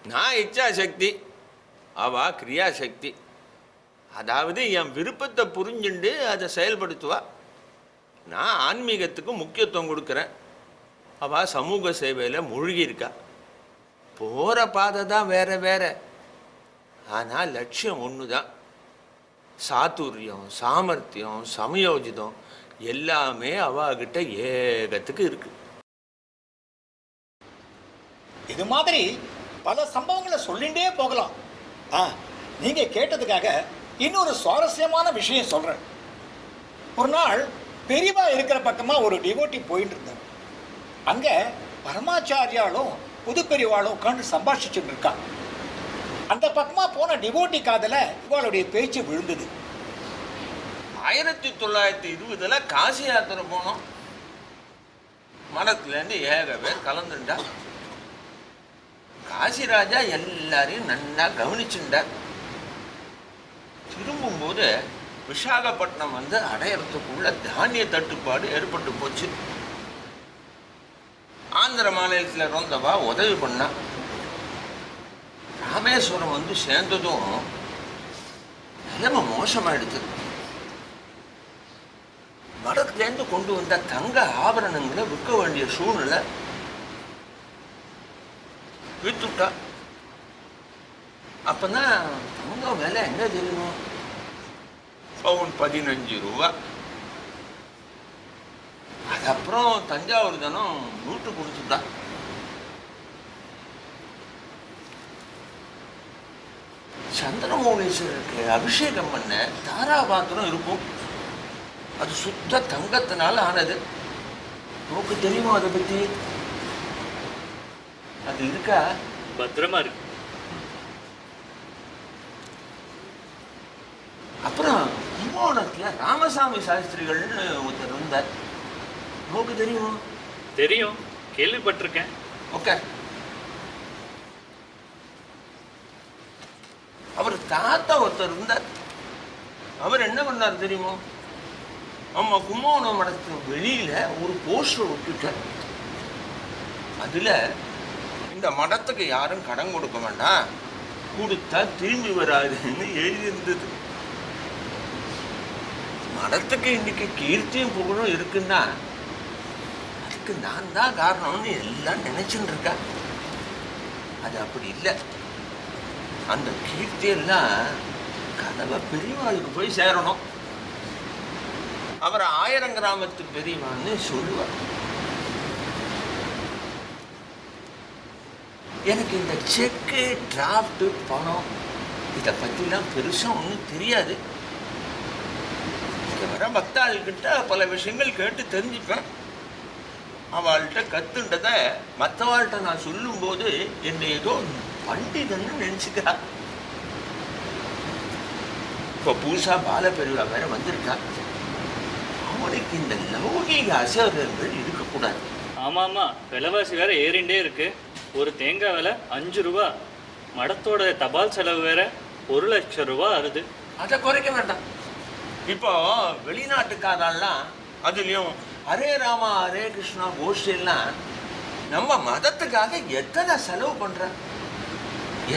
நான் இச்சாசக்தி, அவா கிரியாசக்தி. அதாவது என் விருப்பத்தை புரிஞ்சுண்டு அதை செயல்படுத்துவா. நான் ஆன்மீகத்துக்கு முக்கியத்துவம் கொடுக்குறேன், அவள் சமூக சேவையில் மூழ்கியிருக்கா. போகிற பாதை தான் வேற வேற, ஆனால் லட்சியம் ஒன்று தான். சாதுரியம், சாமர்த்தியம், சமயோஜிதம் எல்லாமே அவகிட்ட ஏகத்துக்கு இருக்கு. இது மாதிரி பல சம்பவங்களை சொல்லிகிட்டே போகலாம். நீங்க கேட்டதுக்காக இன்னொரு சுவாரஸ்யமான விஷயம் சொல்றேன். ஒரு நாள் பெரியவா இருக்கிற பக்கமா ஒரு டிவோட்டி போயிட்டு இருந்தார். அங்க பரமாச்சாரியாலும் புது பெரியவாளும் உட்காந்து சம்பாஷிச்சுட்டு இருக்கா. அந்த பக்கமா போன டிவோட்டி காதல இவாளுடைய பேச்சு விழுந்தது. 1920 காசி யாத்திரை போனோம். மடத்துலேருந்து ஏக பேர் கலந்துட்டா. காசிராஜா எல்லாரையும் நன்னா கவனிச்சுட்டார். திரும்பும்போது விசாகப்பட்டினம் வந்து அடையறதுக்குள்ள தானிய தட்டுப்பாடு ஏற்பட்டு போச்சு. ஆந்திர மாநிலத்தில் இருந்தவா உதவி பண்ணா. ராமேஸ்வரம் வந்து சேர்ந்ததும் நிலைமை மோசமாயிடுச்சு. வடக்குலேருந்து கொண்டு வந்த தங்க ஆபரணங்களை விற்க வேண்டிய சூழ்நிலை. வித்துட்டா. அப்பதான் தங்க விலை என்ன தெரியும், பவுன் 15 ரூபா. அதுக்கப்புறம் தஞ்சாவூர் தினம் நூட்டு கொடுத்துட்டா. சந்திரமௌலீஸ்வரருக்கு அபிஷேகம் பண்ண தாராபாத்திரம் இருக்கும். அது சுத்த தங்கத்தினால ஆனது. உனக்கு தெரியுமா அதை பத்தி? அது இருக்கா? பத்திரமா இருக்கு. அப்புறம் கும்போணத்துல ராமசாமி சாஸ்திரிகள்னு ஒருத்தர் இருந்தார். உனக்கு தெரியும்? தெரியும், கேள்விப்பட்டிருக்கேன். ஓகே. அவர் தாத்தா ஒருத்தர் இருந்தார். அவர் என்ன பண்ணார் தெரியுமோ? நம்ம கும்போணம் மடத்து வெளியில ஒரு போஸ்டர் விட்டுட்டார். அதுல இந்த மடத்துக்கு யாரும் கடன் கொடுக்க வேண்டாம், கொடுத்தா திரும்பி வராதுன்னு எழுதியிருந்தது. மடத்துக்கு இன்னைக்கு கீர்த்தியும் புகழும் இருக்குன்னா அதுக்கு நான் தான் காரணம்னு எல்லாம் நினைச்சுட்டு இருக்கா. அது அப்படி இல்லை. அந்த கீர்த்தியெல்லாம் கதவை பெரியவாளுக்கு போய் சேரணும். அவரை 1000 கிராமத்து பெரியவான்னு சொல்லுவார். எனக்கு இந்த செக்கு, டிராஃப்ட், பணம் இதை பற்றிலாம் பெருசாக ஒன்றும் தெரியாது. இங்கே வர பக்தாள்கிட்ட பல விஷயங்கள் கேட்டு தெரிஞ்சுப்பேன். அவள்கிட்ட கற்றுன்றதை மற்றவாள்கிட்ட நான் சொல்லும்போது என்னை ஏதோ பண்டிதன்னு நினச்சிக்கிறா. இப்போ புதுசாக பாலப்பெருவா வேற வந்திருக்கா. அவனுக்கு இந்த லௌகீக அசௌகரியங்கள் இருக்கக்கூடாது. ஆமாம்மா, விலைவாசி வேற ஏறிண்டே இருக்கு. ஒரு தேங்காய் விலை 5 ரூபா. மடத்தோட தபால் செலவு வேற 1 லட்சம் ரூபா ஆகுது. அதை குறைக்க வேண்டாம். இப்போ வெளிநாட்டுக்காரெல்லாம் அதுலேயும் ஹரே ராமா ஹரே கிருஷ்ணா கோஷ்டியெல்லாம் நம்ம மதத்துக்காக எத்தனை செலவு பண்ணுற,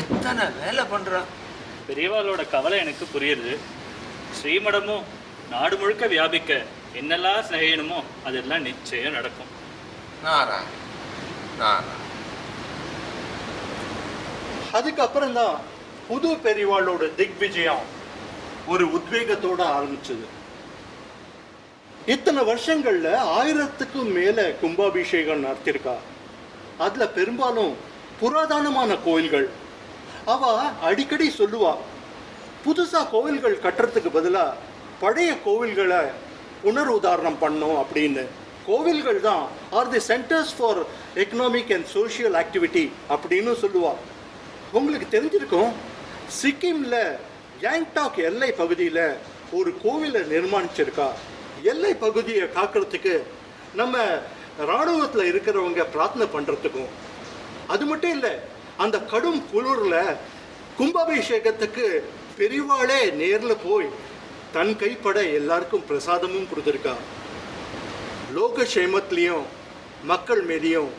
எத்தனை வேலை பண்ணுற. பெரியவாளோட கவலை எனக்கு புரியுது. ஸ்ரீமடமும் நாடு முழுக்க வியாபிக்க என்னெல்லாம் செய்யணுமோ அதெல்லாம் நிச்சயம் நடக்கும். நாராயண நாராயண. அதுக்கப்புறம் தான் புது பெரியவாளோட திக்விஜயம் ஒரு உத்வேகத்தோட ஆரம்பிச்சது. இத்தனை வருஷங்கள்ல 1000க்கும் மேல கும்பாபிஷேகம் நடத்திருக்கா. அதுல பெரும்பாலும் புராதனமான கோயில்கள். அவ அடிக்கடி சொல்லுவா, புதுசா கோவில்கள் கட்டுறதுக்கு பதிலா பழைய கோவில்களை உதாரணம் பண்ணோம் அப்படின்னு. கோவில்கள் தான் are the centres for economic and social activity அப்படின்னு சொல்லுவா. உங்களுக்கு தெரிஞ்சிருக்கும், சிக்கிம்ல கேங்டாக் எல்லை பகுதியில் ஒரு கோவிலை நிர்மாணிச்சிருக்கா. எல்லை பகுதியை காக்கிறதுக்கு நம்ம இராணுவத்தில் இருக்கிறவங்க பிரார்த்தனை பண்ணுறதுக்கும். அது மட்டும் இல்லை, அந்த கடும் குளிரில் கும்பாபிஷேகத்துக்கு பெரியவாளே நேரில் போய் தன் கைப்பட எல்லாருக்கும் பிரசாதமும் கொடுத்துருக்கா. லோக சேமத்திலையும் மக்கள் மீதியும்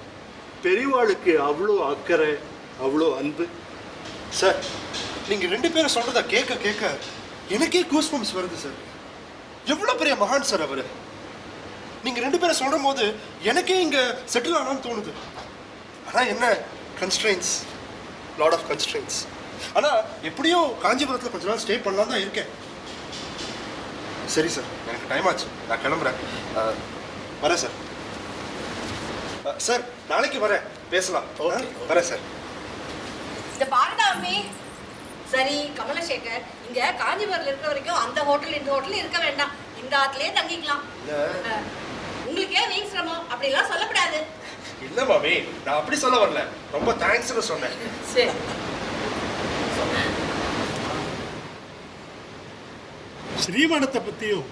பெரியவாளுக்கு அவ்வளோ அக்கறை, அவ்வளோ அன்பு. சார், நீங்கள் 2 பேரும் சொல்கிறத கேட்க கேட்க எனக்கே கூஸ் பம்ப்ஸ் வருது சார். எவ்வளோ பெரிய மகான் சார் அவர். நீங்கள் 2 பேரும் சொல்லும் போது எனக்கே இங்கே செட்டில் ஆனான்னு தோணுது. ஆனால் என்ன கன்ஸ்ட்ரெயின்ஸ், லாட் ஆஃப் கன்ஸ்ட்ரெயின்ஸ். ஆனால் எப்படியும் காஞ்சிபுரத்தில் கொஞ்ச நாள் ஸ்டே பண்ணலாம் தான் இருக்கேன். சரி சார், எனக்கு டைம் ஆச்சு, நான் கிளம்புறேன். வரேன் சார். சார், நாளைக்கு வரேன், பேசலாம். வரேன் சார். இந்த பாருடா அம்மி. சரி கமலசேகர், இங்க காஞ்சிபுரத்தில் இருக்கிற வரைக்கும் அந்த ஹோட்டல் இந்த ஹோட்டல் இருக்க வேண்டாம், இந்த ஆத்துலயே தங்கிக்கலாம். உங்களுக்கே வீண் சிரமம் அப்படிலாம் சொல்லக்கூடாது. இல்ல மாமி, நான் அப்படி சொல்ல வரல, ரொம்ப தேங்க்ஸ்னு சொன்னேன். சரி. ஸ்ரீமடத்தை பற்றியும்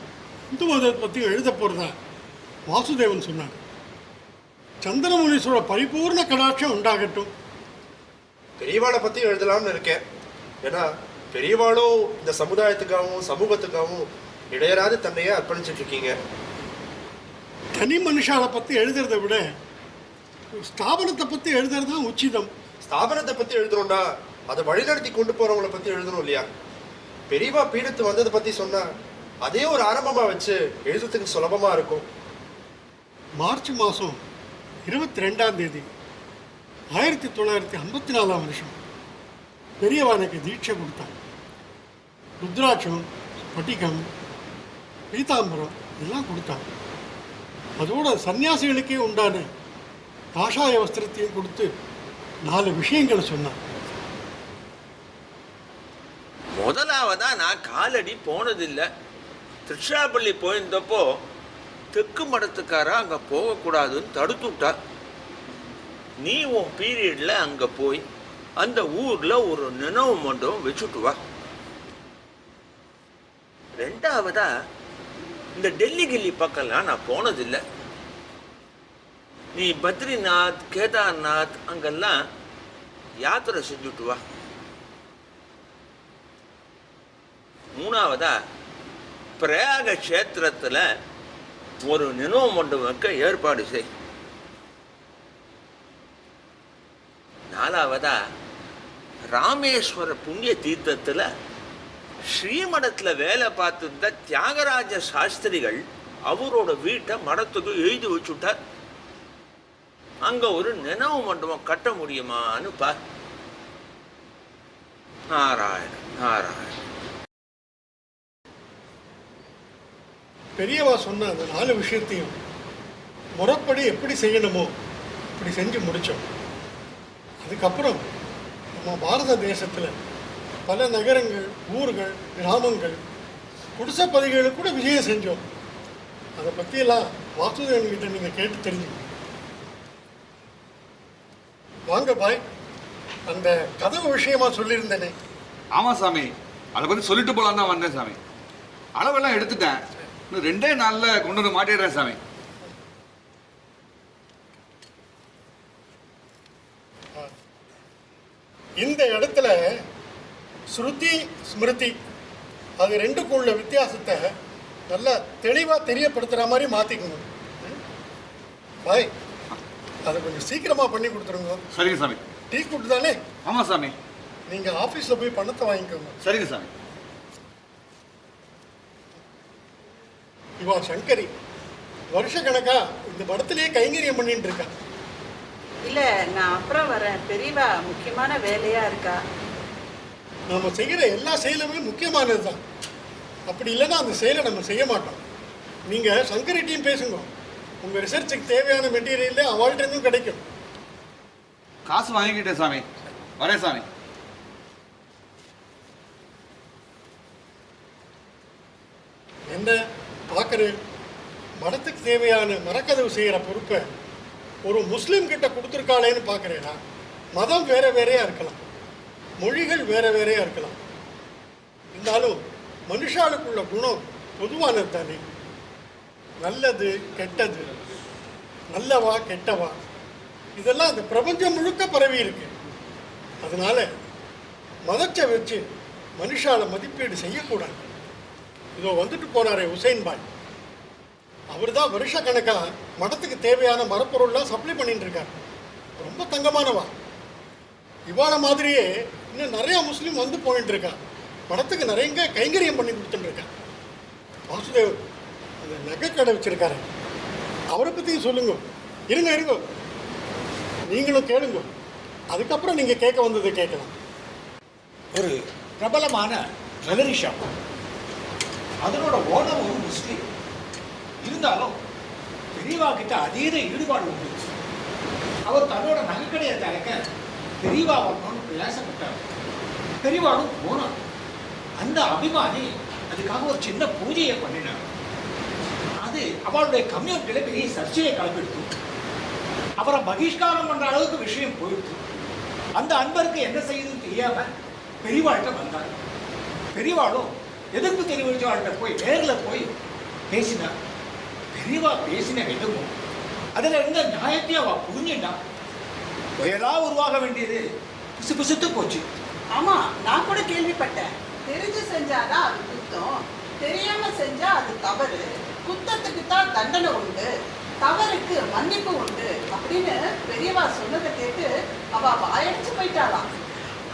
இந்து மதத்தை பற்றியும் எழுத போகிறதா வாசுதேவன் சொன்னார். சந்திரமுனீஸ்வர பரிபூர்ண கடாட்சம் உண்டாகட்டும். பெரியவாளை பத்தி எழுதலாம்னு இருக்கேன். ஏன்னா பெரியவாளும் இந்த சமுதாயத்துக்காகவும் சமூகத்துக்காகவும் இடையராது தன்னையே அர்ப்பணிச்சுட்டு இருக்கீங்க. தனி மனுஷாவை பற்றி எழுதுறதை விட ஸ்தாபனத்தை பற்றி எழுதுறது தான் உச்சிதம். ஸ்தாபனத்தை பத்தி எழுதணும்னா அதை வழிநடத்தி கொண்டு போறவங்களை பத்தி எழுதணும் இல்லையா? பெரியவா பீடத்து வந்ததை பத்தி சொன்னா அதே ஒரு ஆரம்பமா வச்சு எழுதுறதுக்கு சுலபமா இருக்கும். மார்ச் மாதம் 22ஆம் தேதி 1954ஆம் வருஷம் பெரியவானுக்கு தீட்சை கொடுத்தாங்க. ருத்ராட்சம், ஸ்பட்டிகம், பீதாம்பரம் எல்லாம் கொடுத்தாங்க. அதோட சன்னியாசிகளுக்கே உண்டான காஷாய வஸ்திரத்தையும் கொடுத்து 4 விஷயங்களை சொன்னாங்க. முதலாவதா நான் காலடி போனதில்லை. திருச்சிராப்பள்ளி போயிருந்தப்போ தெற்கு மடத்துக்காரா அங்கே போகக்கூடாதுன்னு தடுத்து விட்டா. நீ உன் பீரியடில் அங்கே போய் அந்த ஊரில் ஒரு நினைவு மண்டபம் வச்சுட்டு வா. ரெண்டாவதா இந்த டெல்லி கில்லி பக்கம்லாம் நான் போனதில்லை. நீ பத்ரிநாத், கேதார்நாத் அங்கெல்லாம் யாத்திரை செஞ்சுட்டு வா. மூணாவதா பிரயாக க்ஷேத்திரத்தில் ஒரு நினைவு மண்டபம் வைக்க ஏற்பாடு செய். நாலாவதா ராமேஸ்வர புண்ணிய தீர்த்தத்தில் ஸ்ரீமடத்தில் வேலை பார்த்துருந்த தியாகராஜ சாஸ்திரிகள் அவரோட வீட்டை மடத்துக்கு எழுதி வச்சுட்டார். அங்கே ஒரு நினைவு மண்டபம் கட்ட முடியுமான்னு பார். நாராயண நாராயண. பெரியவா சொன்ன அந்த 4 விஷயத்தையும் முறைப்படி எப்படி செய்யணுமோ அப்படி செஞ்சு முடித்தோம். அதுக்கப்புறம் நம்ம பாரத தேசத்தில் பல நகரங்கள், ஊர்கள், கிராமங்கள், குடிசைப்பதிகளுக்கு கூட விஜயம் செஞ்சோம். அதை பற்றியெல்லாம் வாசுதேவன்கிட்ட நீங்கள் கேட்டு தெரிஞ்சுக்கணும். வாங்க பாய், அந்த கதவு விஷயமா சொல்லியிருந்தேனே. ஆமாம் சாமி, அதை பற்றி சொல்லிட்டு போகலாம் தான் வந்தேன் சாமி. அளவெல்லாம் எடுத்துட்டேன், இன்னும் 2 நாளில் கொண்டு வந்து மாட்டிடுறேன் சாமி. இந்த இடத்துல ஸ்ருதி, ஸ்மிருதி அது 2க்கும் உள்ள வித்தியாசத்தை நல்லா தெளிவாக தெரியப்படுத்துகிற மாதிரி மாற்றிக்கணும். பாய், அதை கொஞ்சம் சீக்கிரமாக பண்ணி கொடுத்துருங்க. சரிங்க சாமி. டீ கூட்டு தானே? ஆமாம் சாமி. நீங்கள் ஆஃபீஸில் போய் பணத்தை வாங்கிக்கோங்க. சரிங்க சாமி. இவா சங்கரி வருஷக்கணக்கா இந்த படத்திலேயே கைங்கரியம் பண்ணிட்டு இருக்கா. இல்லை, நான் அப்புறம் வரேன். பெரியவா முக்கியமான வேலையாக இருக்கா. நம்ம செய்கிற எல்லா செயலுமே முக்கியமானது தான். அப்படி இல்லைன்னா அந்த செயலை நம்ம செய்ய மாட்டோம். நீங்கள் சங்கரிட்டையும் பேசுங்க. உங்கள் ரிசர்ச்சுக்கு தேவையான மெட்டீரியல் அவள்கிட்டருந்தும் கிடைக்கும். காசு வாங்கிக்கிட்டேன் சாமி. வரேன் சாமி. என்ன பார்க்குறேன், மடத்துக்கு தேவையான மரக்கதவு செய்கிற பொறுப்பை ஒரு முஸ்லீம் கிட்ட கொடுத்துருக்காளேன்னு பார்க்குறேன்னா, மதம் வேற வேறையாக இருக்கலாம், மொழிகள் வேற வேறையாக இருக்கலாம், இருந்தாலும் மனுஷாளுக்குள்ள குணம் பொதுவானது தானே. நல்லது கெட்டது, நல்லவா கெட்டவா, இதெல்லாம் அந்த பிரபஞ்சம் முழுக்க பரவி இருக்கு. அதனால மதத்தை வச்சு மனுஷால மதிப்பீடு செய்யக்கூடாது. இதோ வந்துட்டு போனாரே உசைன் பாய், அவர் தான் வருஷக்கணக்காக மடத்துக்கு தேவையான மரப்பொருள்லாம் சப்ளை பண்ணிட்டு இருக்கார். ரொம்ப தங்கமானவா. இவாள மாதிரியே இன்னும் நிறைய முஸ்லீம் வந்து போயிட்டு இருக்கான். மடத்துக்கு நிறைய கைங்கரியம் பண்ணி கொடுத்துட்டு இருக்கான். வாசுதேவ் அந்த நகை கடை வச்சிருக்காரு, அவரை பற்றியும் சொல்லுங்க. இருங்க நீங்களும் கேளுங்க, அதுக்கப்புறம் நீங்கள் கேட்க வந்தது கேட்கலாம். ஒரு பிரபலமான ஜுவல்லரி ஷாப், அதனோட ஓனர் ஒரு முஸ்லீம். இருந்தாலும் பெரியவா கிட்ட அதீத ஈடுபாடு உண்டு. அவர் தன்னோட நகைக்கடையை திறக்க பெரியவா வரணும்னு பிரயாசப்பட்டார். பெரியவாடும் போனார். அந்த அபிமானி அதுக்காக ஒரு சின்ன பூஜையை பண்ணினார். அது அவளுடைய கம்யூனிட்டியில பெரிய சர்ச்சையை கலப்பிடுத்து. அவரை பகிஷ்காரம் பண்ற அளவுக்கு விஷயம் போயிடுச்சு. அந்த அன்பருக்கு என்ன செய்யுதுன்னு தெரியாம பெரியவாள்கிட்ட வந்தார். பெரியவாளும் எதிர்ப்பு தெரிவிச்சவாள்கிட்ட போய் நேரில் போய் பேசினார். பெரியவா பேசின விதமும் அதில் இருந்த நியாயத்தை அவ புரிஞ்சுட்டா. புயலா உருவாக வேண்டியது பிசு பிசுத்து போச்சு. ஆமா, நான் கூட கேள்விப்பட்டேன். தெரிஞ்சு செஞ்சாதான் அது குத்தம், தெரியாம செஞ்சா அது தவறு. குத்தத்துக்கு தான் தண்டனை உண்டு, தவறுக்கு மன்னிப்பு உண்டு அப்படின்னு பெரியவா சொன்னதை கேட்டு அவ வாயடிச்சு போயிட்டாளாம்.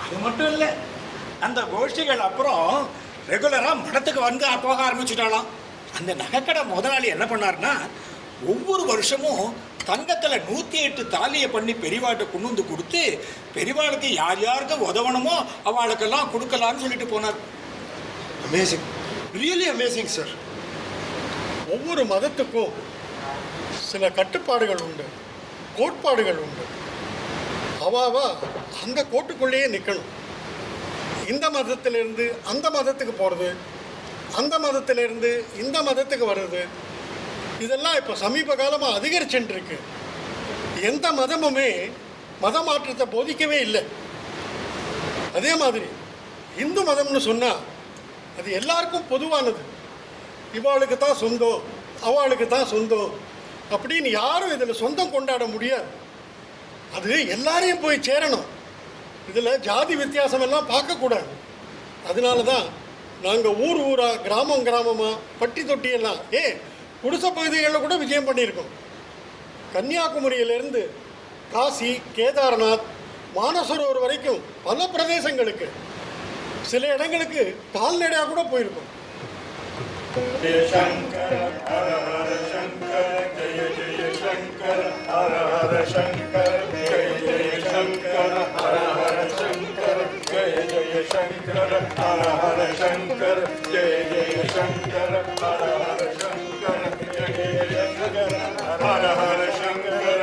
அது மட்டும் இல்லை, அந்த கோஷ்டிகள் அப்புறம் ரெகுலரா மடத்துக்கு வந்து போக ஆரம்பிச்சுட்டாலாம். அந்த நகைக்கடை முதலாளி என்ன பண்ணார்னா, ஒவ்வொரு வருஷமும் தங்கத்தில் 108 தாலியை பண்ணி பெரியவாட்ட கொண்டு வந்து கொடுத்து பெரியவாளுக்கு யார் யாருக்கு உதவணுமோ அவளுக்கெல்லாம் கொடுக்கலான்னு சொல்லிட்டு போனார். Amazing, really amazing sir. ஒவ்வொரு மதத்துக்கும் சில கட்டுப்பாடுகள் உண்டு, கோட்பாடுகள் உண்டு. அவாவா அந்த கோட்டுக்குள்ளேயே நிற்கணும். இந்த மதத்திலிருந்து அந்த மதத்துக்கு போகிறது, அந்த மதத்திலிருந்து இந்த மதத்துக்கு வர்றது, இதெல்லாம் இப்போ சமீப காலமாக அதிகரிச்சுட்டு இருக்கு. எந்த மதமுமே மத மாற்றத்தை போதிக்கவே இல்லை. அதே மாதிரி இந்து மதம்னு சொன்னால் அது எல்லாருக்கும் பொதுவானது. இவாளுக்கு தான் சொந்தம், அவளுக்கு தான் சொந்தம் அப்படின்னு யாரும் இதில் சொந்தம் கொண்டாட முடியாது. அது எல்லாரையும் போய் சேரணும். இதில் ஜாதி வித்தியாசம் எல்லாம் பார்க்கக்கூடாது. அதனால தான் நாங்கள் ஊராக கிராமமாக பட்டி தொட்டியெல்லாம் குடிசை பகுதிகளில் கூட விஜயம் பண்ணியிருக்கோம். கன்னியாகுமரியிலேருந்து காசி, கேதார்நாத், மானசரோவர் வரைக்கும் பல பிரதேசங்களுக்கு, சில இடங்களுக்கு கால்நடையாக கூட போயிருக்கோம். जय शंकर हर हर शंकर जय जय शंकर हर हर शंकर जय जय शंकर हर हर शंकर जय जय शंकर हर हर शंकर जय जय शंकर हर हर शंकर जय जय शंकर हर हर शंकर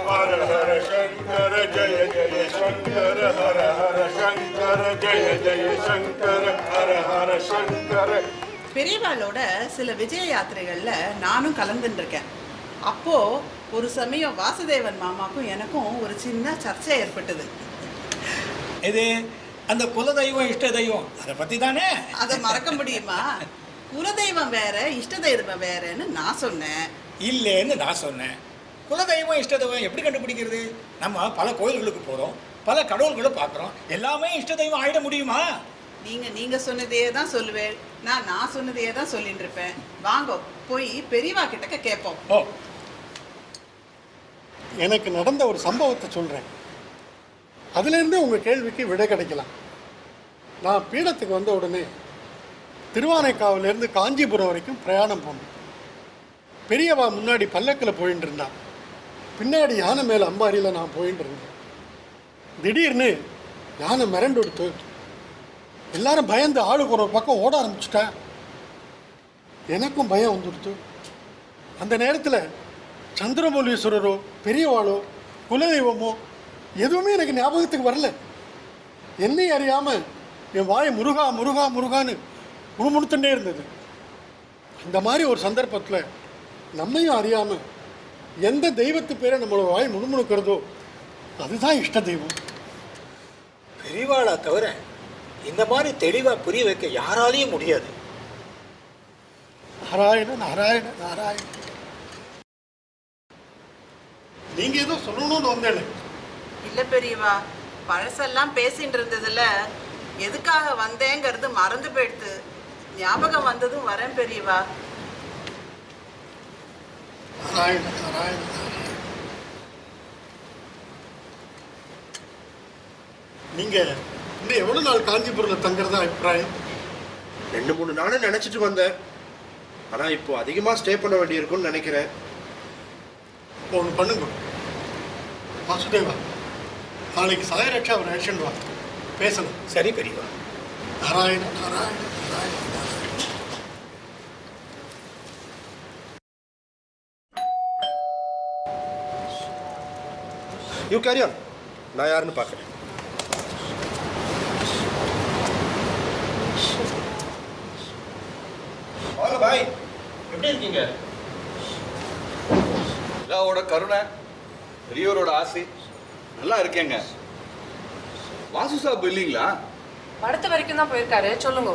हर हर शंकर जय जय शंकर हर हर शंकर जय जय शंकर हर हर शंकर. பெரியவாளோட சில விஜய யாத்திரைகள்ல நானும் கலந்துட்டு இருக்கேன். அப்போ ஒரு சமயம் வாசுதேவன் மாமாக்கும் எனக்கும் ஒரு சின்ன சர்ச்சை ஏற்பட்டது. இது அந்த குலதெய்வம் இஷ்ட தெய்வம் அதை பத்தி தானே. அதை மறக்க முடியுமா? குலதெய்வம் வேற, இஷ்ட தெய்வம் வேறன்னு நான் சொன்னேன். இல்லைன்னு நான் சொன்னேன். குலதெய்வம் இஷ்ட தெய்வம் எப்படி கண்டுபிடிக்கிறது? நம்ம பல கோயில்களுக்கு போகிறோம், பல கடவுள்களை பார்க்குறோம், எல்லாமே இஷ்ட தெய்வம் ஆகிட முடியுமா? நீங்க சொன்னதையே தான் சொல்லுவேன், நான் சொன்னதையே தான் சொல்லிட்டு இருப்பேன். வாங்க போய் பெரியவா கிட்டக்க கேட்போம். ஓ, எனக்கு நடந்த ஒரு சம்பவத்தை சொல்கிறேன். அதுலேருந்து உங்கள் கேள்விக்கு விடை கிடைக்கலாம். நான் பீடத்துக்கு வந்த உடனே திருவானைக்காவிலேருந்து காஞ்சிபுரம் வரைக்கும் பிரயாணம் போனேன். பெரியவா முன்னாடி பல்லக்கில் போயின்னு இருந்தான், பின்னாடி யானை மேலே அம்பாரியில் நான் போயின்னு இருந்தேன். திடீர்னு யானை மிரண்டு எடுத்து எல்லாரும் பயந்து ஆளுக்கு ஒரு பக்கம் ஓட ஆரம்பிச்சுட்டா. எனக்கும் பயம் வந்துடுத்து. அந்த நேரத்தில் சந்திரமௌலீஸ்வரரோ பெரியவாளோ குலதெய்வமோ எதுவுமே எனக்கு ஞாபகத்துக்கு வரல. என்னையும் அறியாமல் என் வாய் முருகா முருகா முருகான்னு முணுமுணுத்துட்டே இருந்தது. அந்த மாதிரி ஒரு சந்தர்ப்பத்தில் நம்மையும் அறியாமல் எந்த தெய்வத்து பேரை நம்மளோட வாய் முணுமுணுக்கிறதோ அதுதான் இஷ்ட தெய்வம். பெரியவாளா தவிர இந்த மாதிரி தெளிவாக புரிய வைக்க யாராலையும் முடியாது. நாராயண நாராயண நாராயண. நீங்க ஏதோ சொல்லணும்னு வந்தேன். இல்ல பெரியவா, பழசெல்லாம் பேசிட்டு இருந்ததுல எதுக்காக வந்தேங்கிறது மறந்து போயிடுது. ஞாபகம் வந்ததும் வரேன் பெரியவா. நாராயண நாராயண. நீங்கள் இன்னும் எவ்வளோ நாள் காஞ்சிபுரத்தில் தங்குறதா அபிப்பிராயம்? 2-3 நாள் நினைச்சிட்டு வந்தேன். ஆனா இப்போ அதிகமா ஸ்டே பண்ண வேண்டியிருக்கும்னு நினைக்கிறேன். ஒன்று பண்ணுங்க வாசுதேவா, நாளைக்கு சாயரட்சா ஒரு ஆக்ஷன் வா பேசணும். சரி பெரியவா. Narayana Narayana Narayana. You carry on, நான் யாருன்னு பார்க்குறேன். வாங்க பாய், எப்படி இருக்கீங்க? எல்லாவோட கருணை, பெரியவரோட ஆசை, நல்லா இருக்கேங்க. வாசு சாப் இல்லைங்களா? படத்து வரைக்கும் தான் போயிருக்காரு, சொல்லுங்க.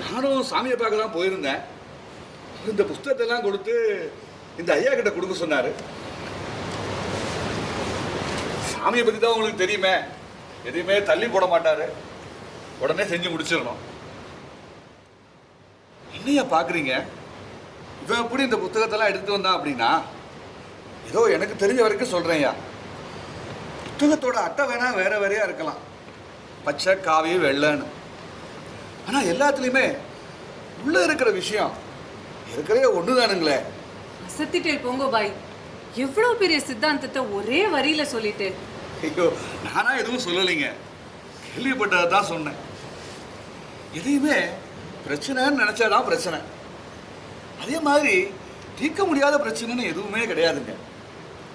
நானும் சாமியை பார்க்க தான் போயிருந்தேன். இந்த புஸ்தகத்தை எல்லாம் கொடுத்து இந்த ஐயா கிட்ட கொடுக்க சொன்னாரு. சாமியை பற்றி தான் உங்களுக்கு தெரியுமே, எதையுமே தள்ளி போட மாட்டாரு, உடனே செஞ்சு முடிச்சிடணும். என்னையா பார்க்குறீங்க? இவன் எப்படி இந்த புத்தகத்தெல்லாம் எடுத்து வந்தான் அப்படின்னா, ஏதோ எனக்கு தெரிஞ்ச வரைக்கும் சொல்கிறேன்யா. புத்தகத்தோட அட்டை வேணா வேற வேறையா இருக்கலாம், பச்சை காவி வெள்ளைன்னு. ஆனால் எல்லாத்துலேயுமே உள்ளே இருக்கிற விஷயம் இருக்கிறதே ஒன்று தானுங்களே. அசத்திட்டேல் போங்க பாய், எவ்வளோ பெரிய சித்தாந்தத்தை ஒரே வரியில சொல்லிட்டு. ஐயோ, நானா எதுவும் சொல்லலைங்க, கேள்விப்பட்டதை தான் சொன்னேன். எதையுமே பிரச்சனைன்னு நினச்சாதான் பிரச்சனை. அதே மாதிரி தீர்க்க முடியாத பிரச்சனைன்னு எதுவுமே கிடையாதுங்க.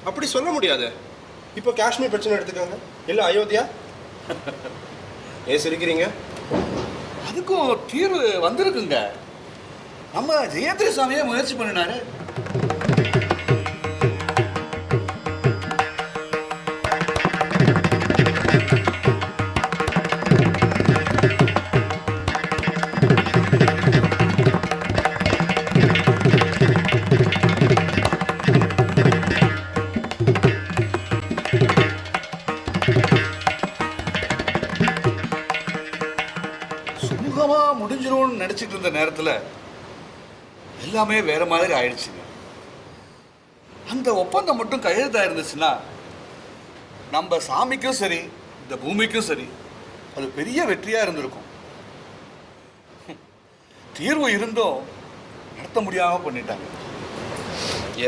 அப்படி சொல்ல முடியாது. இப்போ காஷ்மீர் பிரச்சனை எடுத்துக்காங்க, இல்லை அயோத்தியா. ஏன் சிரிக்கிறீங்க? அதுக்கும் தீர்வு வந்திருக்குங்க. நம்ம ஜெயத்ரி சாமியே முயற்சி பண்ணினாரு. சுமூகமா முடிஞ்சிரும்னு நினைச்சிட்டு இருந்த நேரத்துல எல்லாமே வேற மாதிரி ஆயிடுச்சுங்க. அந்த ஒப்பந்தம் மட்டும் கையெழுத்தா இருந்துச்சுன்னா நம்ம சாமிக்கும் சரி இந்த பூமிக்கும் சரி அது பெரிய வெற்றியா இருந்திருக்கும். தீர்வு இருந்தும் நடத்த முடியாம பண்ணிட்டாங்க.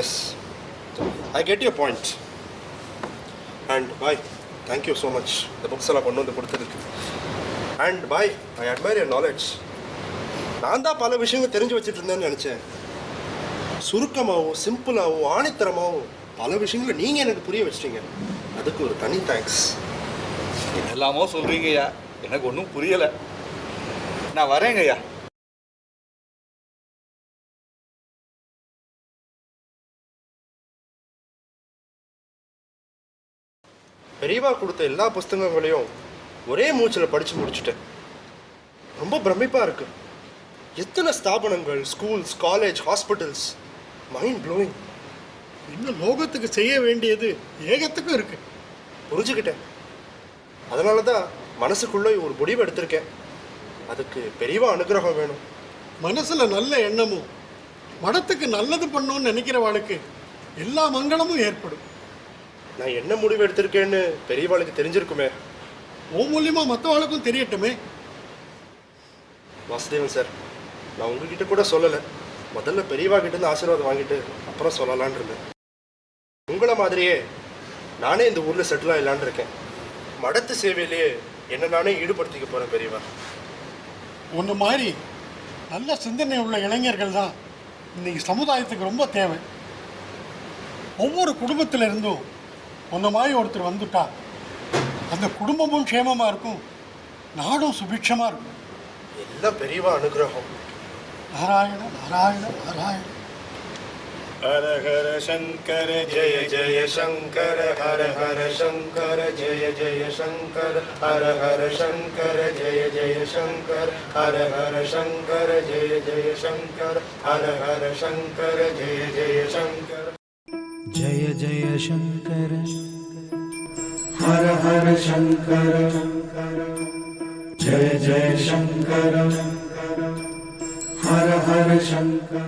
Yes, I get your point. And boy, thank you so much இந்த புக்ஸ் எல்லாம் கொண்டு வந்து கொடுத்ததுக்கு. And boy, I admire your knowledge. நான் தான் பல விஷயங்கள் தெரிஞ்சு வச்சுட்டு இருந்தேன்னு நினச்சேன். சுருக்கமாகவும் சிம்பிளாகவும் ஆணித்தரமாகவும் பல விஷயங்களை நீங்கள் எனக்கு புரிய வச்சிட்டீங்க. அதுக்கு ஒரு தனி தேங்க்ஸ். என்னெல்லாமோ சொல்றீங்கய்யா, எனக்கு ஒன்றும் புரியலை. நான் வரேங்கய்யா. பெரியவா கொடுத்த எல்லா புஸ்தகங்களையும் ஒரே மூச்சில் படித்து முடிச்சுட்டேன். ரொம்ப பிரமிப்பாக இருக்கு. எத்தனை ஸ்தாபனங்கள், schools, college, hospitals, mind blowing. இன்னும் லோகத்துக்கு செய்ய வேண்டியது ஏகத்துக்கும் இருக்கு. புரிஞ்சுக்கிட்டேன். அதனால தான் மனசுக்குள்ளே ஒரு முடிவு எடுத்திருக்கேன். அதுக்கு பெரியவா அனுகிரகம் வேணும். மனசுல நல்ல எண்ணமும் மடத்துக்கு நல்லது பண்ணணும்னு நினைக்கிறவாளுக்கு எல்லா மங்களமும் ஏற்படும். நான் என்ன முடிவு எடுத்திருக்கேன்னு பெரியவாளுக்கு தெரிஞ்சிருக்குமே. ஓ மூலியமா மற்றவாளுக்கும் தெரியட்டுமே. வாசுதேவன் சார், நான் உங்ககிட்ட கூட சொல்லலை. முதல்ல பெரியவா கிட்டேருந்து ஆசீர்வாதம் வாங்கிட்டு அப்புறம் சொல்லலான் இருந்தேன். உங்களை மாதிரியே நானே இந்த ஊரில் செட்டில் ஆகலான் இருக்கேன். மடத்து சேவையிலேயே என்ன நானே ஈடுபடுத்திக்க போகிறேன் பெரியவா. ஒன்று மாதிரி நல்ல சிந்தனை உள்ள இளைஞர்கள் தான் இன்னைக்கு சமுதாயத்துக்கு ரொம்ப தேவை. ஒவ்வொரு குடும்பத்தில் இருந்தும் ஒன்று மாதிரி ஒருத்தர் வந்துட்டா அந்த குடும்பமும் க்ஷேமமாக இருக்கும், நாடும் சுபிட்சமாக இருக்கும். எல்லாம் பெரியவா அனுகிரகம். நாராயண நாராயண நாராயண. ஹர ஹர சங்கர ஜெய ஜெய சங்கர ஹர ஹர சங்கர ஜெய ஜெய சங்கர ஹர ஹர சங்கர ஜெய ஜெய சங்கர ஹர ஹர சங்கர ஜெய ஜெய சங்கர ஹர ஹர சங்கர ஜெய ஜெய சங்கர जय जय शंकर हर हर शंकर जय जय शंकर हर हर शंकर